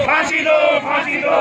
फांसी दो, फांसी दो।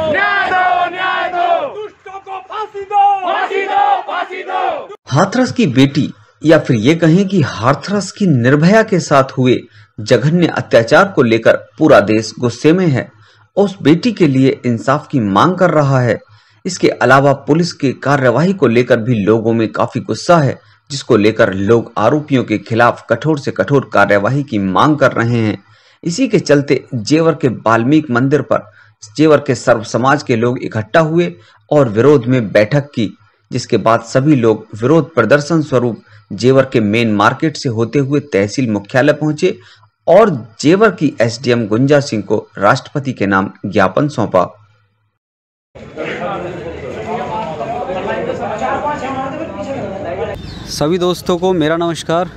न्याय दो, न्याय दो। दुष्टों को फांसी दो, फांसी दो, फांसी दो। हाथरस की बेटी या फिर ये कहें कि हाथरस की निर्भया के साथ हुए जघन्य अत्याचार को लेकर पूरा देश गुस्से में है। उस बेटी के लिए इंसाफ की मांग कर रहा है। इसके अलावा पुलिस के कार्यवाही को लेकर भी लोगों में काफी गुस्सा है, जिसको लेकर लोग आरोपियों के खिलाफ कठोर से कठोर कार्यवाही की मांग कर रहे हैं। इसी के चलते जेवर के वाल्मीकि मंदिर पर जेवर के सर्व समाज के लोग इकट्ठा हुए और विरोध में बैठक की, जिसके बाद सभी लोग विरोध प्रदर्शन स्वरूप जेवर के मेन मार्केट से होते हुए तहसील मुख्यालय पहुंचे और जेवर की एसडीएम गुंजा सिंह को राष्ट्रपति के नाम ज्ञापन सौंपा। सभी दोस्तों को मेरा नमस्कार।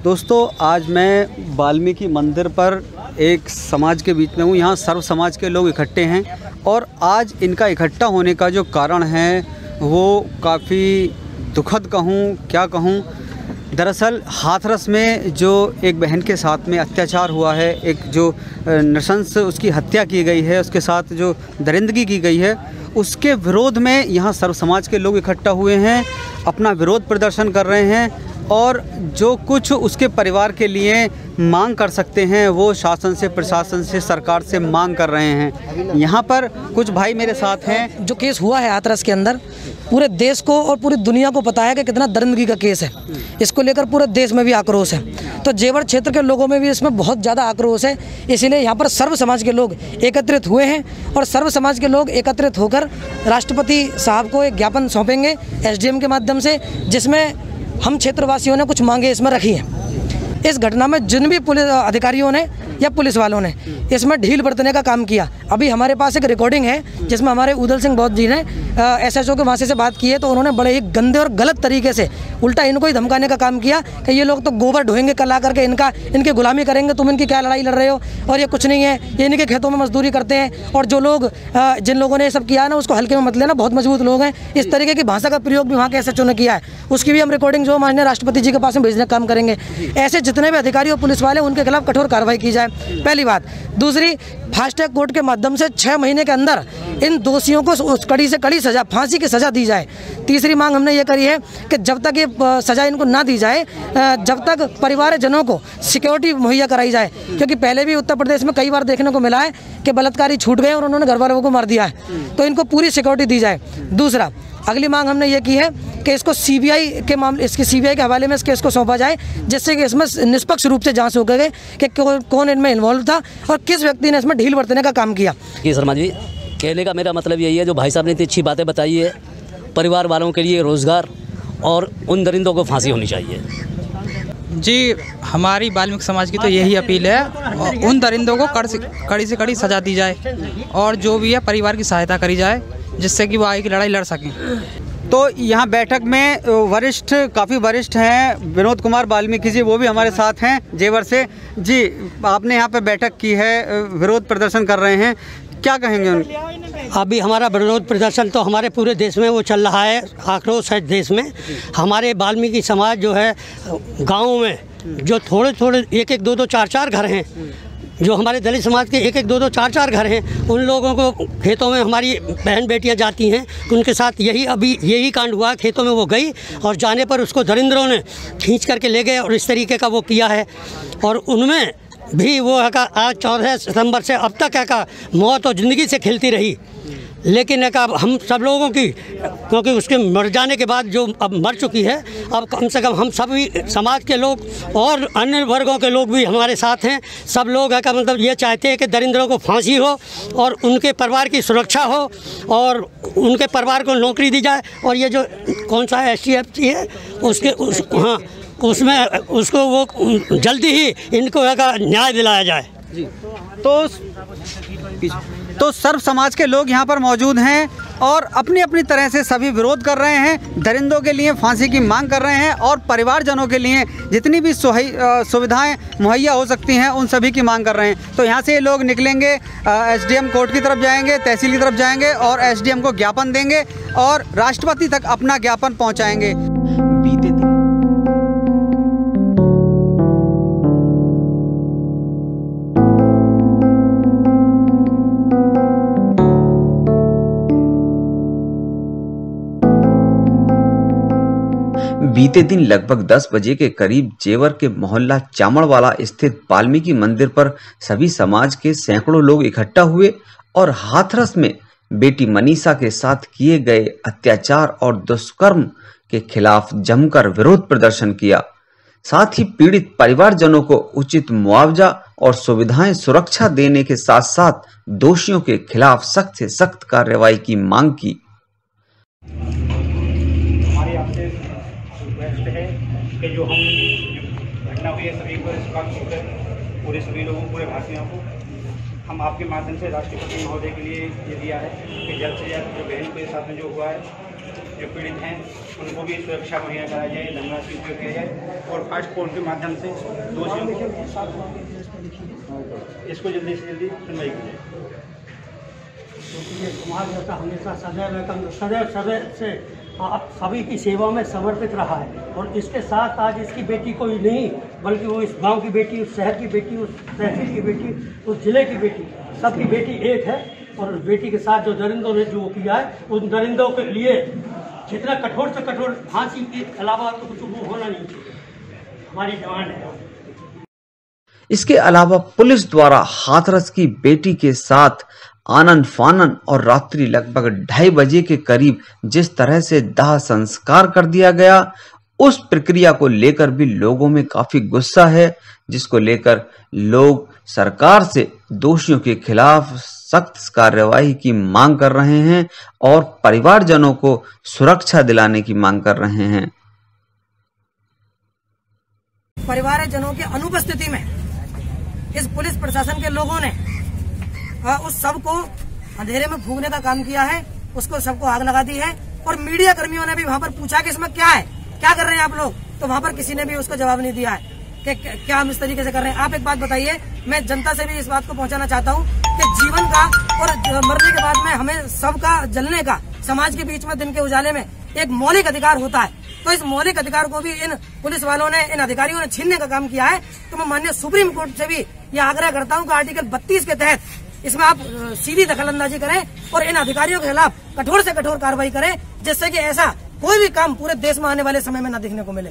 दोस्तों, आज मैं वाल्मीकि मंदिर पर एक समाज के बीच में हूँ। यहाँ सर्व समाज के लोग इकट्ठे हैं और आज इनका इकट्ठा होने का जो कारण है वो काफ़ी दुखद कहूँ क्या कहूँ। दरअसल हाथरस में जो एक बहन के साथ में अत्याचार हुआ है, एक जो नृशंस उसकी हत्या की गई है, उसके साथ जो दरिंदगी की गई है, उसके विरोध में यहाँ सर्व समाज के लोग इकट्ठा हुए हैं, अपना विरोध प्रदर्शन कर रहे हैं और जो कुछ उसके परिवार के लिए मांग कर सकते हैं वो शासन से, प्रशासन से, सरकार से मांग कर रहे हैं। यहाँ पर कुछ भाई मेरे साथ हैं। जो केस हुआ है हाथरस के अंदर, पूरे देश को और पूरी दुनिया को पता है कि कितना दरिंदगी का केस है। इसको लेकर पूरे देश में भी आक्रोश है, तो जेवर क्षेत्र के लोगों में भी इसमें बहुत ज़्यादा आक्रोश है। इसीलिए यहाँ पर सर्व समाज के लोग एकत्रित हुए हैं और सर्व समाज के लोग एकत्रित होकर राष्ट्रपति साहब को एक ज्ञापन सौंपेंगे एसडीएम के माध्यम से, जिसमें हम क्षेत्रवासियों ने कुछ मांगे इसमें रखी हैं। इस घटना में जिन भी पुलिस अधिकारियों ने या पुलिस वालों ने इसमें ढील बरतने का काम किया, अभी हमारे पास एक रिकॉर्डिंग है जिसमें हमारे उदल सिंह बौद्ध जी ने एसएचओ के वहाँ से बात की है, तो उन्होंने बड़े ही गंदे और गलत तरीके से उल्टा इनको ही धमकाने का काम किया कि ये लोग तो गोबर ढोएंगे कल आकर के इनकी गुलामी करेंगे, तुम इनकी क्या लड़ाई लड़ रहे हो, और ये कुछ नहीं है, ये इनके खेतों में मजदूरी करते हैं, और जो लोग जिन लोगों ने ये सब किया है ना उसको हल्के में मत लेना, बहुत मजबूत लोग हैं। इस तरीके की भाषा का प्रयोग भी वहाँ के एसएचओ ने किया है, उसकी भी हम रिकॉर्डिंग जो माननीय राष्ट्रपति जी के पास में भेजने का काम करेंगे। ऐसे जितने भी अधिकारी और पुलिस वाले उनके खिलाफ कठोर कार्रवाई की जाए, पहली बात। दूसरी, फास्ट ट्रैक कोर्ट के माध्यम से 6 महीने के अंदर इन दोषियों को कड़ी से कड़ी सजा, फांसी की सजा दी जाए। तीसरी मांग हमने ये करी है कि जब तक ये सजा इनको ना दी जाए, जब तक परिवारजनों को सिक्योरिटी मुहैया कराई जाए, क्योंकि पहले भी उत्तर प्रदेश में कई बार देखने को मिला है कि बलात्कारी छूट गए और उन्होंने घर वालों को मार दिया है, तो इनको पूरी सिक्योरिटी दी जाए। दूसरा, अगली मांग हमने ये की है कि इसको सीबीआई के मामले, इसके सीबीआई के हवाले में इस केस को सौंपा जाए, जिससे कि इसमें निष्पक्ष रूप से जांच हो गए कि कौन इनमें इन्वॉल्व था और किस व्यक्ति ने इसमें ढील बरतने का काम किया। शर्मा जी, कहने का मेरा मतलब यही है, जो भाई साहब ने इतनी अच्छी बातें बताई है, परिवार वालों के लिए रोज़गार और उन दरिंदों को फांसी होनी चाहिए। जी, हमारी वाल्मीकि समाज की तो यही अपील है, उन दरिंदों को कड़ी से कड़ी सजा दी जाए और जो भी है परिवार की सहायता करी जाए, जिससे कि वो आगे की लड़ाई लड़ सकें। तो यहाँ बैठक में वरिष्ठ, काफ़ी वरिष्ठ हैं, विनोद कुमार वाल्मीकि जी, वो भी हमारे साथ हैं जेवर से। जी, आपने यहाँ पे बैठक की है, विरोध प्रदर्शन कर रहे हैं, क्या कहेंगे उन? अभी हमारा विरोध प्रदर्शन तो हमारे पूरे देश में वो चल रहा है, आक्रोश है देश में। हमारे वाल्मीकि समाज जो है गाँव में जो थोड़े थोड़े 1-1, 2-2, 4-4 घर हैं, जो हमारे दलित समाज के 1-1, 2-2, 4-4 घर हैं, उन लोगों को खेतों में हमारी बहन बेटियां जाती हैं, उनके साथ यही कांड हुआ। खेतों में वो गई और जाने पर उसको दरिंदरों ने खींच करके ले गए और इस तरीके का वो किया है। और उनमें भी वो है का आज 14 सितंबर से अब तक है का मौत और ज़िंदगी से खेलती रही, लेकिन है का हम सब लोगों की, क्योंकि उसके मर जाने के बाद जो अब मर चुकी है, अब कम से कम हम सभी समाज के लोग और अन्य वर्गों के लोग भी हमारे साथ हैं। सब लोग है का मतलब ये चाहते हैं कि दरिंदरों को फांसी हो और उनके परिवार की सुरक्षा हो और उनके परिवार को नौकरी दी जाए। और ये जो कौन सा STF है उसमें उसको वो जल्दी ही इनको न्याय दिलाया जाए। जी, तो सर्व समाज के लोग यहाँ पर मौजूद हैं और अपनी अपनी तरह से सभी विरोध कर रहे हैं, दरिंदों के लिए फांसी की मांग कर रहे हैं और परिवारजनों के लिए जितनी भी सुविधाएं मुहैया हो सकती हैं उन सभी की मांग कर रहे हैं। तो यहाँ से ये लोग निकलेंगे, एसडीएम कोर्ट की तरफ जाएंगे, तहसील की तरफ जाएंगे और एसडीएम को ज्ञापन देंगे और राष्ट्रपति तक अपना ज्ञापन पहुँचाएंगे। बीते दिन लगभग 10 बजे के करीब जेवर के मोहल्ला चामड़वाला स्थित वाल्मीकि मंदिर पर सभी समाज के सैकड़ों लोग इकट्ठा हुए और हाथरस में बेटी मनीषा के साथ किए गए अत्याचार और दुष्कर्म के खिलाफ जमकर विरोध प्रदर्शन किया। साथ ही पीड़ित परिवारजनों को उचित मुआवजा और सुविधाएं सुरक्षा देने के साथ साथ दोषियों के खिलाफ सख्त से सख्त कार्रवाई की मांग की। है कि जो घटना हुई है सभी को पूरे सभी लोगों पूरे भारतीयों को हम आपके माध्यम से राष्ट्रपति महोदय के लिए ये दिया है कि जल्द से जल्द जो बहन के साथ में जो हुआ है, जो पीड़ित हैं उनको भी सुरक्षा मुहैया कराई जाए, धनराशि उपयोग किया जाए और फास्ट कोर्ट के माध्यम से दोषियों इसको जल्दी से जल्दी सुनवाई की जाए। क्योंकि ये समाज जैसा हमेशा सदैव से आप सभी की सेवा में समर्पित रहा है और इसके साथ आज इसकी बेटी कोई नहीं बल्कि वो इस गांव की बेटी, उस शहर की बेटी, उस तहसील की बेटी, उस जिले की बेटी, सबकी बेटी एक है। और उस बेटी के साथ जो दरिंदों ने जो किया है उन दरिंदों के लिए जितना कठोर से कठोर फांसी के अलावा तो कुछ वो होना नहीं चाहिए, हमारी डिमांड है। इसके अलावा पुलिस द्वारा हाथरस की बेटी के साथ आनन फानन और रात्रि लगभग 2:30 बजे के करीब जिस तरह से दाह संस्कार कर दिया गया, उस प्रक्रिया को लेकर भी लोगों में काफी गुस्सा है, जिसको लेकर लोग सरकार से दोषियों के खिलाफ सख्त कार्रवाई की मांग कर रहे हैं और परिवारजनों को सुरक्षा दिलाने की मांग कर रहे हैं। परिवारजनों की अनुपस्थिति में इस पुलिस प्रशासन के लोगों ने उस सब को अंधेरे में फूंकने का काम किया है, उसको सबको आग लगा दी है। और मीडिया कर्मियों ने भी वहाँ पर पूछा कि इसमें क्या है, क्या कर रहे हैं आप लोग, तो वहाँ पर किसी ने भी उसको जवाब नहीं दिया है कि क्या हम इस तरीके से कर रहे हैं। आप एक बात बताइए, मैं जनता से भी इस बात को पहुँचाना चाहता हूँ कि जीवन का और मरने के बाद में हमें सबका जलने का, समाज के बीच में दिन के उजाले में एक मौलिक अधिकार होता है। तो इस मौलिक अधिकार को भी इन पुलिस वालों ने, इन अधिकारियों ने छीनने का काम किया है। तो मैं माननीय सुप्रीम कोर्ट से भी यह आग्रह करता हूं कि आर्टिकल 32 के तहत इसमें आप सीधी दखलंदाजी करें और इन अधिकारियों के खिलाफ कठोर से कठोर कार्रवाई करें, जिससे कि ऐसा कोई भी काम पूरे देश में आने वाले समय में न देखने को मिले।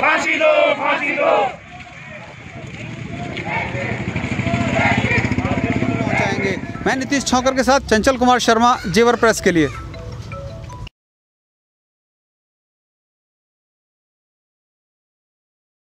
फांसी दो, फांसी दो। मैं नीतीश छौकर के साथ चंचल कुमार शर्मा, जेवर प्रेस के लिए।